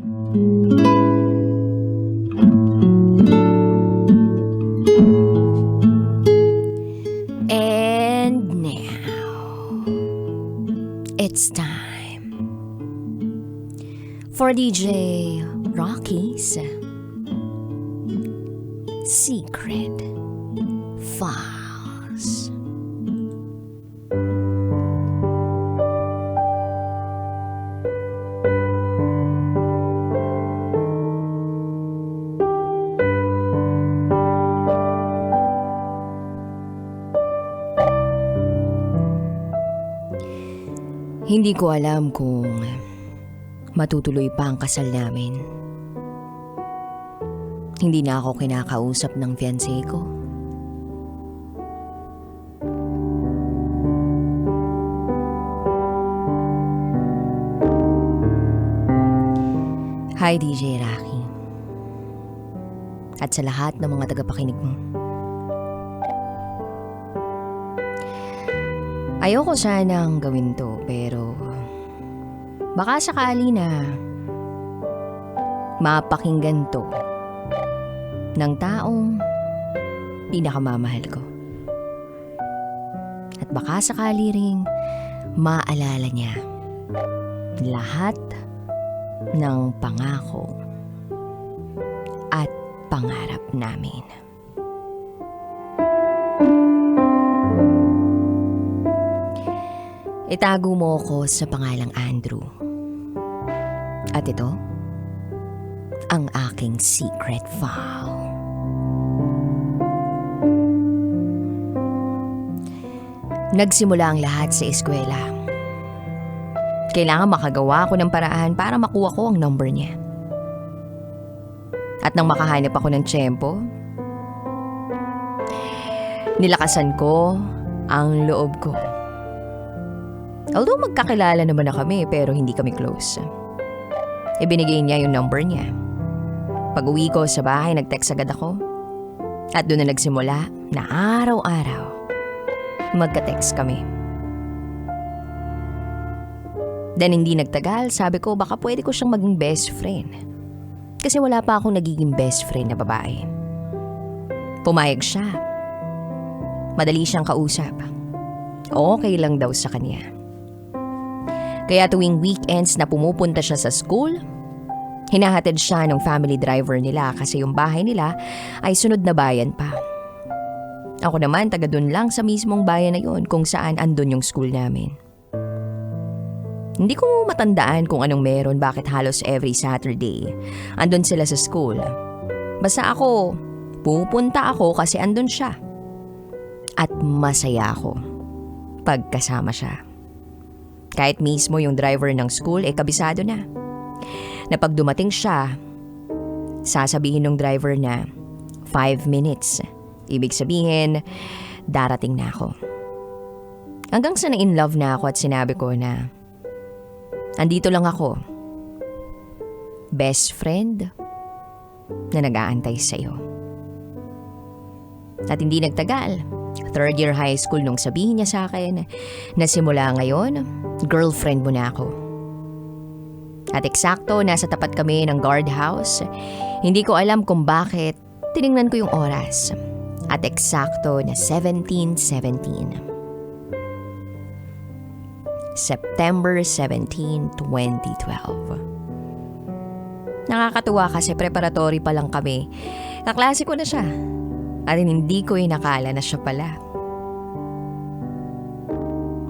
And now, it's time for DJ Rocky's Secret Files. Hindi ko alam kung matutuloy pa ang kasal namin. Hindi na ako kinakausap ng fiancé ko. Hi DJ Rocky. At sa lahat ng mga tagapakinig mo. Ayoko sanang gawin to, pero baka sakali na mapakinggan to ng taong pinakamamahal ko. At baka sakali ring maalala niya lahat ng pangako at pangarap namin. Itago mo ko sa pangalang Andrew. At ito, ang aking secret file. Nagsimula ang lahat sa eskwela. Kailangan makagawa ako ng paraan para makuha ko ang number niya. At nang makahanap ako ng tiyempo, nilakasan ko ang loob ko. Although magkakilala naman na kami pero hindi kami close. Ibinigay niya yung number niya. Pag uwi ko sa bahay, nag-text agad ako. At doon na nagsimula na araw-araw magka-text kami. Then hindi nagtagal, sabi ko baka pwede ko siyang maging best friend. Kasi wala pa akong nagiging best friend na babae. Pumayag siya. Madali siyang kausap. Okay lang daw sa kanya. Kaya tuwing weekends na pumupunta siya sa school, hinahatid siya ng family driver nila kasi yung bahay nila ay sunod na bayan pa. Ako naman taga dun lang sa mismong bayan na yun kung saan andun yung school namin. Hindi ko matandaan kung anong meron bakit halos every Saturday andun sila sa school. Basta ako, pupunta ako kasi andun siya. At masaya ako pagkasama siya. Kahit mismo yung driver ng school kabisado na. Na pag dumating siya, sasabihin ng driver na 5 minutes. Ibig sabihin, darating na ako. Hanggang sa na-in love na ako at sinabi ko na andito lang ako. Best friend na nag-aantay sa'yo. At hindi nagtagal. 3rd year high school nung sabihin niya sa akin na simula ngayon, girlfriend mo na ako. At eksakto, nasa tapat kami ng guardhouse. Hindi ko alam kung bakit. Tiningnan ko yung oras. At eksakto na 17:17. September 17, 2012. Nakakatuwa kasi preparatory pa lang kami. Kaklase ko na siya. At hindi ko inakala na siya pala.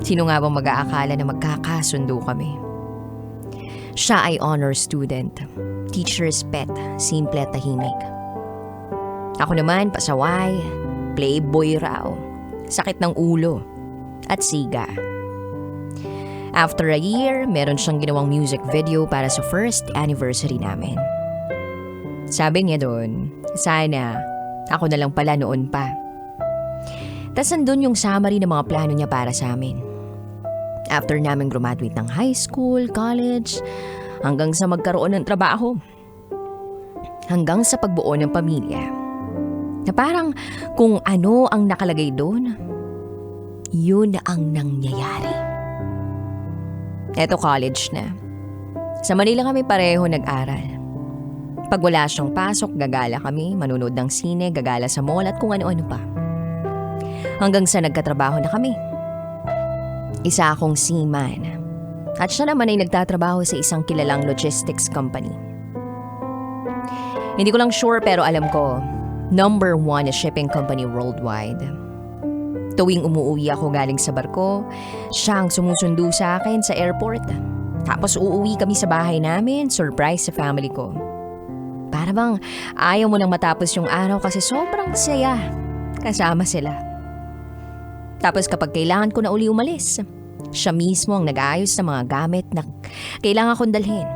Sino nga bang mag-aakala na magkakasundo kami? Siya ay honor student, teacher's pet, simple at tahimik. Ako naman, pasaway, playboy raw, sakit ng ulo, at siga. After a year, meron siyang ginawang music video para sa first anniversary namin. Sabi niya doon, sana ako na lang pala noon pa. Tas nandun yung summary ng mga plano niya para sa amin. After namin graduate ng high school, college, hanggang sa magkaroon ng trabaho. Hanggang sa pagbuo ng pamilya. Na parang kung ano ang nakalagay doon, yun ang nangyayari. Eto college na. Sa Manila kami pareho nag-aral. Pag wala siyang pasok, gagala kami, manonood ng sine, gagala sa mall at kung ano-ano pa. Hanggang sa nagkatrabaho na kami. Isa akong seaman. At siya naman ay nagtatrabaho sa isang kilalang logistics company. Hindi ko lang sure pero alam ko, number 1 na shipping company worldwide. Tuwing umuwi ako galing sa barko, siya ang sumusundo sa akin sa airport. Tapos uuwi kami sa bahay namin, surprise sa family ko. Para bang ayaw mo nang matapos yung araw kasi sobrang saya kasama sila. Tapos kapag kailangan ko na uli umalis, siya mismo ang nag-aayos ng mga gamit na kailangan kong dalhin.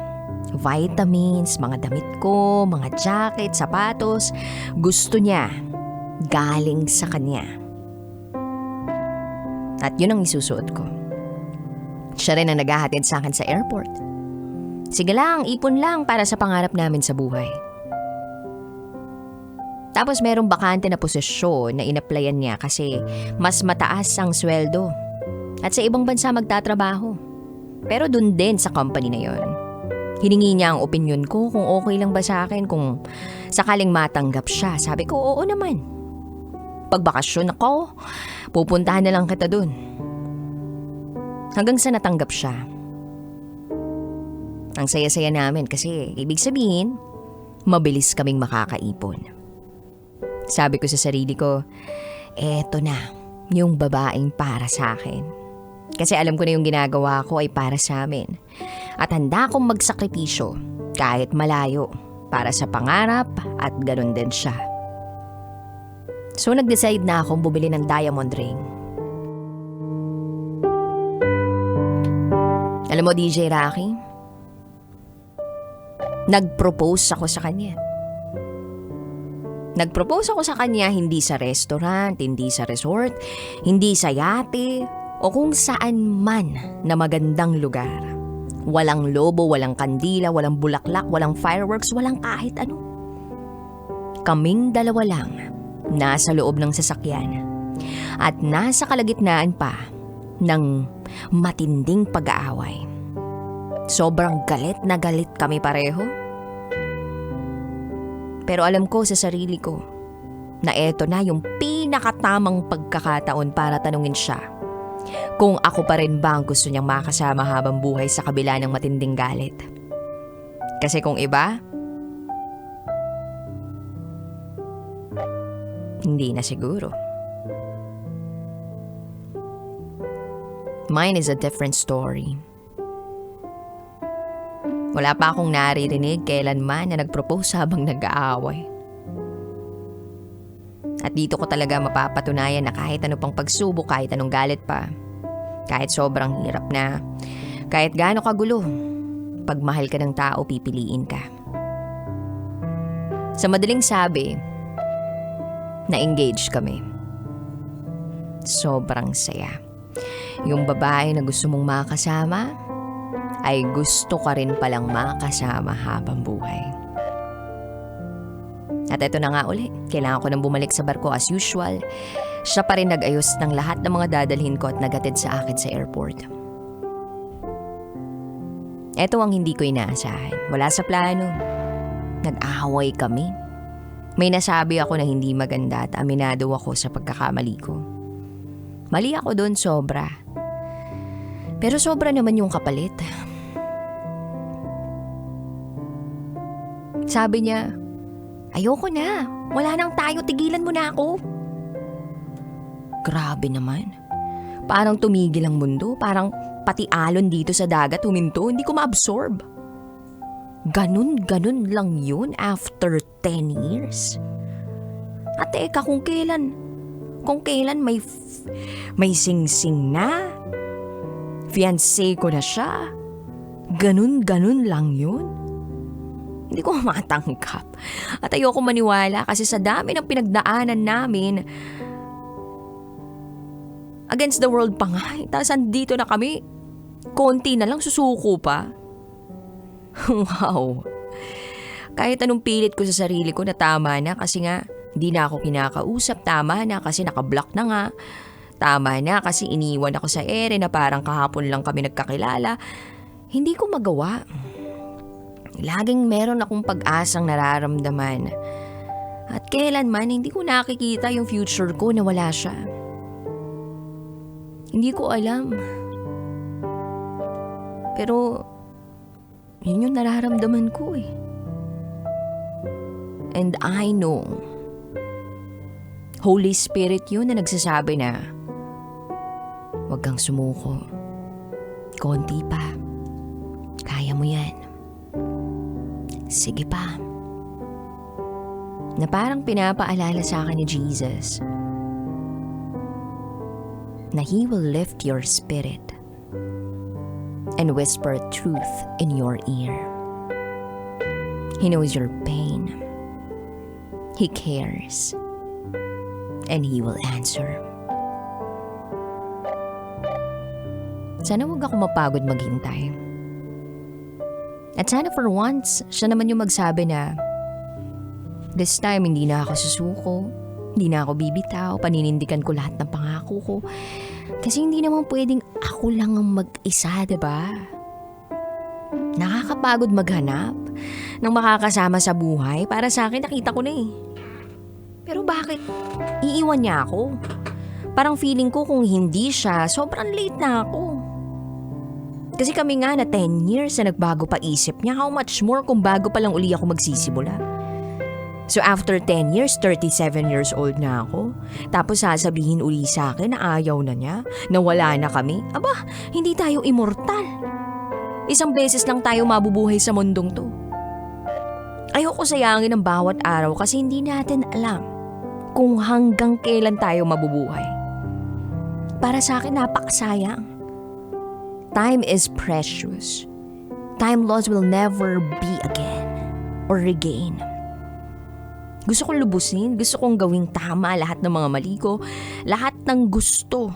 Vitamins, mga damit ko, mga jacket, sapatos. Gusto niya. Galing sa kanya. At yun ang isusuot ko. Siya rin ang naghahatid sa akin sa airport. Sige lang, ipon lang para sa pangarap namin sa buhay. Tapos merong bakante na posisyon na inaplayan niya kasi mas mataas ang sweldo. At sa ibang bansa magtatrabaho. Pero dun din sa company na yon. Hiningi niya ang opinyon ko kung okay lang ba sa akin kung sakaling matanggap siya. Sabi ko, oo naman. Pag bakasyon ako, pupuntahan na lang kita dun. Hanggang sa natanggap siya. Ang saya-saya namin kasi ibig sabihin, mabilis kaming makakaipon. Sabi ko sa sarili ko, eto na, yung babaeng para sa akin. Kasi alam ko na yung ginagawa ko ay para sa amin. At handa akong magsakripisyo kahit malayo para sa pangarap at ganun din siya. So nag-decide na akong bumili ng diamond ring. Alam mo DJ Rocky, nag-propose ako sa kanya. Nag-propose ako sa kanya hindi sa restaurant, hindi sa resort, hindi sa yate, o kung saan man na magandang lugar. Walang lobo, walang kandila, walang bulaklak, walang fireworks, walang kahit ano. Kaming dalawa lang, nasa loob ng sasakyan. At nasa kalagitnaan pa ng matinding pag-aaway. Sobrang galit na galit kami pareho. Pero alam ko sa sarili ko na eto na yung pinakatamang pagkakataon para tanungin siya kung ako pa rin ba ang gusto niyang makasama habang buhay sa kabila ng matinding galit. Kasi kung iba, hindi na siguro. Mine is a different story. Wala pa akong naririnig kailanman na nag-propose habang nag-aaway. At dito ko talaga mapapatunayan na kahit ano pang pagsubok, kahit anong galit pa, kahit sobrang hirap na, kahit gaano kagulo, pag mahal ka ng tao, pipiliin ka. Sa madaling sabi, na-engage kami. Sobrang saya. Yung babae na gusto mong makasama, ay gusto ka rin palang makasama habang buhay. At eto na nga ulit, kailangan ko nang bumalik sa barko as usual. Siya pa rin nag-ayos ng lahat ng mga dadalhin ko at nagatid sa akin sa airport. Eto ang hindi ko inaasahan. Wala sa plano. Nag-away kami. May nasabi ako na hindi maganda at aminado ako sa pagkakamali ko. Mali ako doon sobra. Pero sobra naman yung kapalit. Sabi niya, ayoko na. Wala nang tayo, tigilan mo na ako. Grabe naman. Parang tumigil ang mundo. Parang pati alon dito sa dagat huminto. Hindi ko ma-absorb. Ganun lang yun after 10 years. At teka, kung kailan may sing-sing na. Fiancé ko na siya. Ganun lang yun. Hindi ko matanggap. At ayoko maniwala kasi sa dami ng pinagdaanan namin, against the world pa nga. Tapos andito na kami. Konti na lang, susuko pa. Wow. Kahit anong pilit ko sa sarili ko na tama na kasi nga hindi na ako kinakausap. Tama na kasi nakablock na nga. Tama na kasi iniwan ako sa ere na parang kahapon lang kami nagkakilala. Hindi ko magawa. Laging meron akong pag-asang nararamdaman. At kailanman hindi ko nakikita yung future ko na wala siya. Hindi ko alam. Pero yun yung nararamdaman ko eh. And I know, Holy Spirit yun na nagsasabi na, huwag kang sumuko. Konti pa. Kaya mo yan. Sige pa. Na parang pinapaalala sa akin ni Jesus na He will lift your spirit and whisper truth in your ear. He knows your pain. He cares. And He will answer. Sana huwag ako mapagod maghintay. At sana for once, siya naman yung magsabi na, this time hindi na ako susuko, hindi na ako bibitaw, paninindigan ko lahat ng pangako ko. Kasi hindi naman pwedeng ako lang ang mag-isa, diba? Nakakapagod maghanap ng makakasama sa buhay. Para sa akin, nakita ko na eh. Pero bakit iiwan niya ako? Parang feeling ko kung hindi siya, sobrang late na ako. Kasi kami nga na 10 years na nagbago pa isip niya, how much more kung bago pa lang uli ako magsisimula. So after 10 years, 37 years old na ako. Tapos sasabihin uli sa akin na ayaw na niya, na wala na kami. Aba, hindi tayo immortal. Isang beses lang tayo mabubuhay sa mundong to. Ayoko sayangin ang bawat araw kasi hindi natin alam kung hanggang kailan tayo mabubuhay. Para sa akin, napakasayang. Time is precious. Time lost will never be again or regain. Gusto kong lubusin, gusto kong gawing tama lahat ng mga mali ko, lahat ng gusto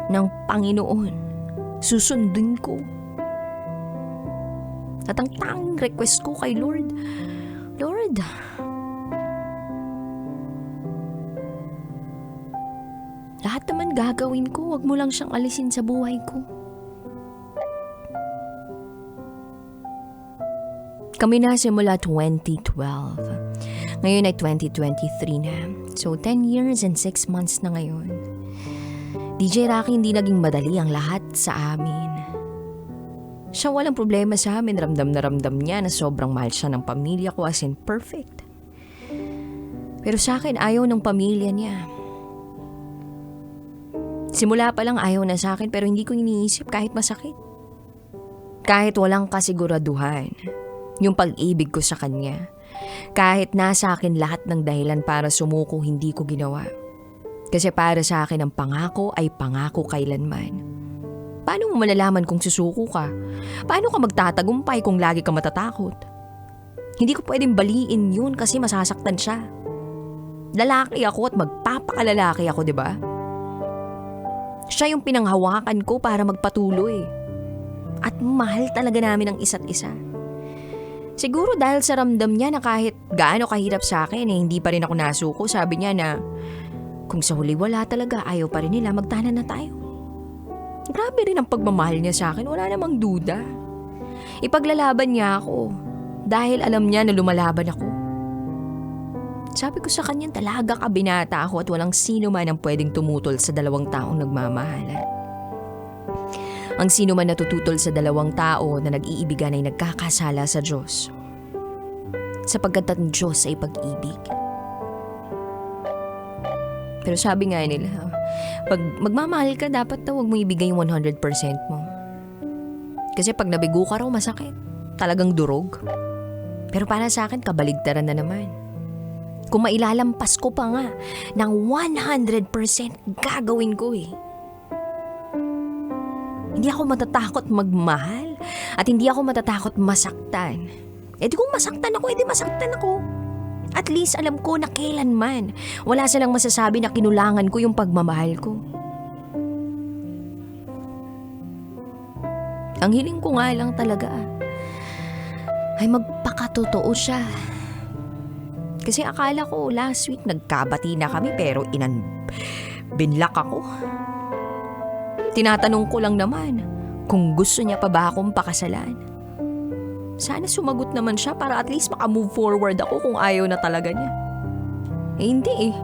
ng Panginoon, susundin ko. At ang tanging request ko kay Lord, Lord, lahat naman gagawin ko, wag mo lang siyang alisin sa buhay ko. Kami na simula 2012. Ngayon ay 2023 na. So 10 years and 6 months na ngayon. DJ Rocky, hindi naging madali ang lahat sa amin. Siya walang problema sa amin. Ramdam na ramdam niya na sobrang mahal siya ng pamilya ko, as in perfect. Pero sa akin, ayaw ng pamilya niya. Simula pa lang ayaw na sa akin, pero hindi ko iniisip kahit masakit. Kahit walang kasiguraduhan. Yung pag-ibig ko sa kanya. Kahit nasa akin lahat ng dahilan para sumuko, hindi ko ginawa. Kasi para sa akin ang pangako ay pangako kailanman. Paano mo malalaman kung susuko ka? Paano ka magtatagumpay kung lagi ka matatakot? Hindi ko pwedeng baliin yun kasi masasaktan siya. Lalaki ako at magpapakalalaki ako, di ba? Siya yung pinanghawakan ko para magpatuloy. At mahal talaga namin ang isa't isa. Siguro dahil sa ramdam niya na kahit gaano kahirap sa akin hindi pa rin ako nasuko, sabi niya na kung sa huli wala talaga, ayaw pa rin nila, magtanan na tayo. Grabe rin ang pagmamahal niya sa akin, wala namang duda. Ipaglalaban niya ako dahil alam niya na lumalaban ako. Sabi ko sa kanya, talaga kabinata ako at walang sino man ang pwedeng tumutol sa dalawang taong nagmamahalan. Ang sino man natututol sa dalawang tao na nag-iibigan ay nagkakasala sa Diyos. Sapagkat ang Diyos ay pag-ibig. Pero sabi nga nila, pag magmamahal ka, dapat daw huwag mo ibigay yung 100% mo. Kasi pag nabigo ka raw, masakit. Talagang durog. Pero para sa akin, kabaligtaran na naman. Kung mailalampas ko pa nga ng 100%, gagawin ko eh. Hindi ako matatakot magmahal at hindi ako matatakot masaktan. E di kung masaktan ako, edi masaktan ako. At least alam ko na kailanman wala silang masasabi na kinulangan ko yung pagmamahal ko. Ang hiling ko nga lang talaga ay magpakatotoo siya. Kasi akala ko last week nagkabati na kami pero binlak ako. Tinatanong ko lang naman kung gusto niya pa ba akong pakasalan. Sana sumagot naman siya para at least makamove forward ako kung ayaw na talaga niya. Hindi eh.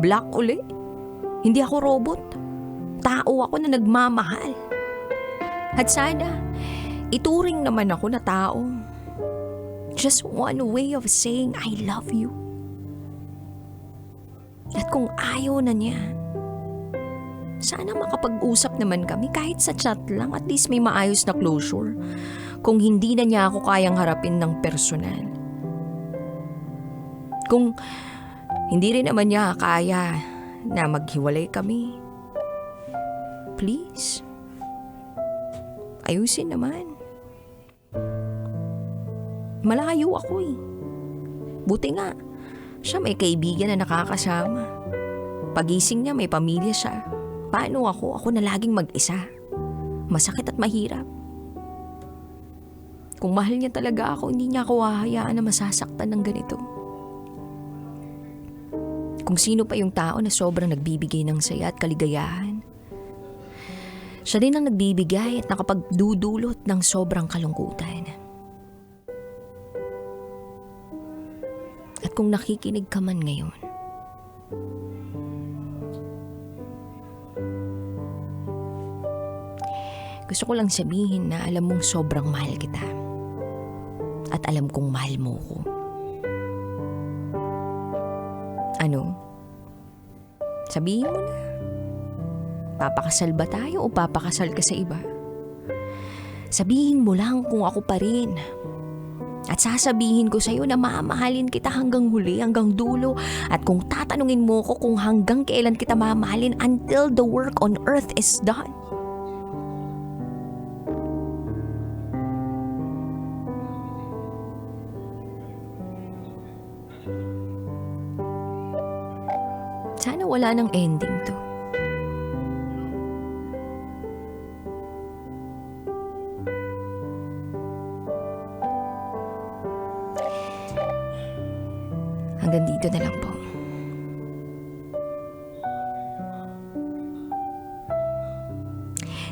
Black uli. Hindi ako robot. Tao ako na nagmamahal. At sana, ituring naman ako na tao. Just one way of saying I love you. At kung ayaw na niya, sana makapag-usap naman kami kahit sa chat lang, at least may maayos na closure. Kung hindi na niya ako kayang harapin ng personal. Kung hindi rin naman niya kaya na maghiwalay kami, please, ayusin naman. Malayo ako eh. Buti nga, siya may kaibigan na nakakasama. Pagising niya may pamilya siya. Paano ako? Ako na laging mag-isa. Masakit at mahirap. Kung mahal niya talaga ako, hindi niya ako hahayaan na masasaktan ng ganito. Kung sino pa yung tao na sobrang nagbibigay ng saya at kaligayahan, siya din ang nagbibigay at nakapagdudulot ng sobrang kalungkutan. At kung nakikinig ka man ngayon, gusto ko lang sabihin na alam mong sobrang mahal kita. At alam kong mahal mo ko. Ano? Sabihin mo na. Papakasal ba tayo o papakasal ka sa iba? Sabihin mo lang kung ako pa rin. At sasabihin ko sa'yo na mamahalin kita hanggang huli, hanggang dulo. At kung tatanungin mo ko kung hanggang kailan kita mamahalin until the work on earth is done. Sana wala nang ending to. Hanggang dito na lang po.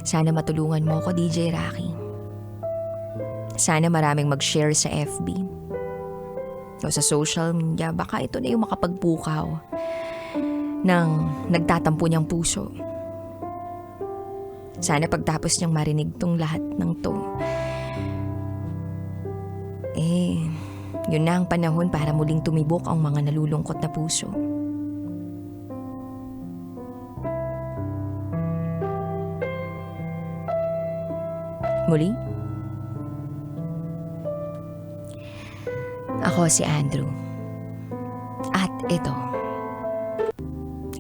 Sana matulungan mo ako, DJ Rocky. Sana maraming mag-share sa FB o sa social media. Baka ito na yung makapagpukaw ng nagtatampo niyang puso. Sana pagtapos niyang marinig tong lahat ng to, yun na ang panahon para muling tumibok ang mga nalulungkot na puso. Muli, ako si Andrew. At ito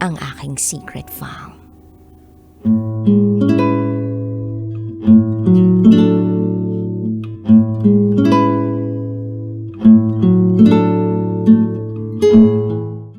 ang aking secret file.